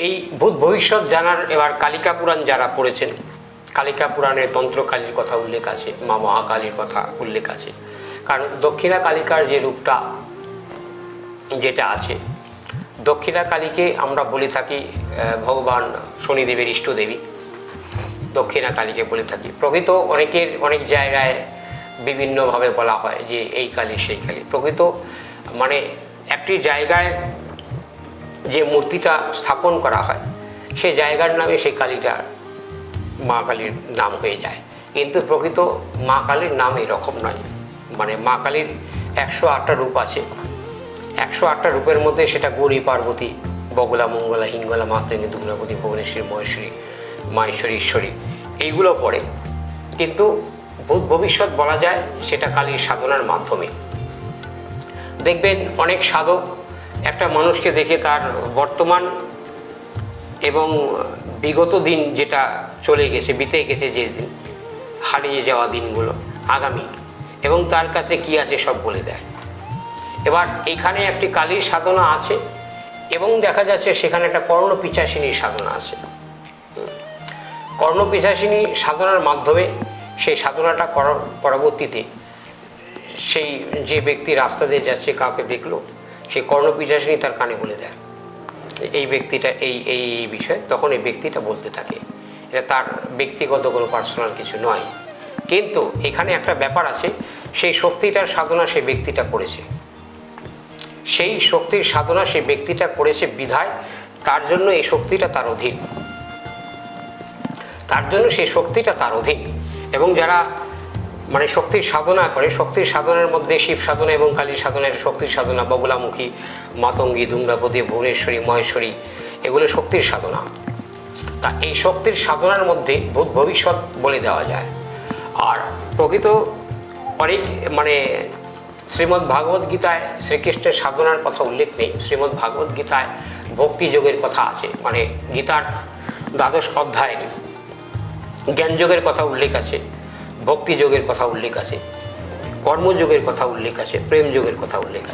এই ভূত ভবিষ্যৎ জানার এবার কালিকা পুরাণ যারা পড়েছেন, কালিকা পুরাণে তন্ত্রকালীর কথা উল্লেখ আছে, মা মহাকালীর কথা উল্লেখ আছে। কারণ দক্ষিণা কালিকার যে রূপটা যেটা আছে, দক্ষিণা কালীকে আমরা বলে থাকি ভগবান শনিদেবের ইষ্টদেবী, দক্ষিণা কালীকে বলে থাকি। প্রকৃত অনেক জায়গায় বিভিন্নভাবে বলা হয় যে এই কালী সেই কালী। প্রকৃত মানে একটি জায়গায় যে মূর্তিটা স্থাপন করা হয় সেই জায়গার নামে সেই কালীটা মা কালীর নাম হয়ে যায়। কিন্তু প্রকৃত মা কালীর নাম এরকম নয়। মানে মা কালীর 108টা রূপ আছে। 108টা রূপের মধ্যে সেটা গৌরী, পার্বতী, বগলা, মঙ্গলা, হিঙ্গলা, মাতঙ্গী, দুর্গাপতি, ভুবনেশ্বরী, মহেশ্বরী, মাহেশ্বরী, ঈশ্বরী এইগুলো পড়ে। কিন্তু ভূত ভবিষ্যৎ বলা যায় সেটা কালীর সাধনার মাধ্যমে। দেখবেন অনেক সাধক একটা মানুষকে দেখে তার বর্তমান এবং বিগত দিন যেটা চলে গেছে, বিতে গেছে, যে দিন হারিয়ে যাওয়া দিনগুলো, আগামী এবং তার কাছে কি আছে সব বলে দেয়। এবার এখানে একটি কালীর সাধনা আছে এবং দেখা যাচ্ছে সেখানে একটা কর্ণপিশাচিনীর সাধনা আছে। কর্ণপিশাচিনী সাধনার মাধ্যমে সেই সাধনাটা করার পরবর্তীতে সেই যে ব্যক্তি রাস্তা দিয়ে যাচ্ছে কাউকে দেখলো, সেই কর্ণপিশাচিনী তার কানে বলে দেয় এই ব্যক্তিটা এই এই এই বিষয়, তখন এই ব্যক্তিটা বলতে থাকে। এটা তার ব্যক্তিগত কোনো পার্সোনাল কিছু নয়। কিন্তু এখানে একটা ব্যাপার আছে, সেই শক্তিটার সাধনা সেই ব্যক্তিটা করেছে, সেই শক্তির সাধনা সেই ব্যক্তিটা করেছে বিধায় তার জন্য এই শক্তিটা তার অধীন, তার জন্য সেই শক্তিটা তার অধীন। এবং যারা মানে শক্তির সাধনা করে, শক্তির সাধনার মধ্যে শিব সাধনা এবং কালীর সাধনার শক্তির সাধনা, বগলামুখী, মাতঙ্গী, দুর্গাপতি, ভুবনেশ্বরী, মহেশ্বরী, এগুলো শক্তির সাধনা। তা এই শক্তির সাধনার মধ্যে ভূত ভবিষ্যৎ বলে দেওয়া যায়। আর প্রকৃত অনেক মানে শ্রীমদ্ ভাগবত গীতায় শ্রীকৃষ্ণের সাধনার কথা উল্লেখ নেই। শ্রীমদ্ ভাগবত গীতায় ভক্তিযোগের কথা আছে, মানে গীতার দ্বাদশ অধ্যায়ে জ্ঞানযোগের কথা উল্লেখ আছে, ভক্তিযোগের কথা উল্লেখ আছে, কর্মযোগের কথা উল্লেখ আছে, প্রেম যোগের কথা উল্লেখ আছে।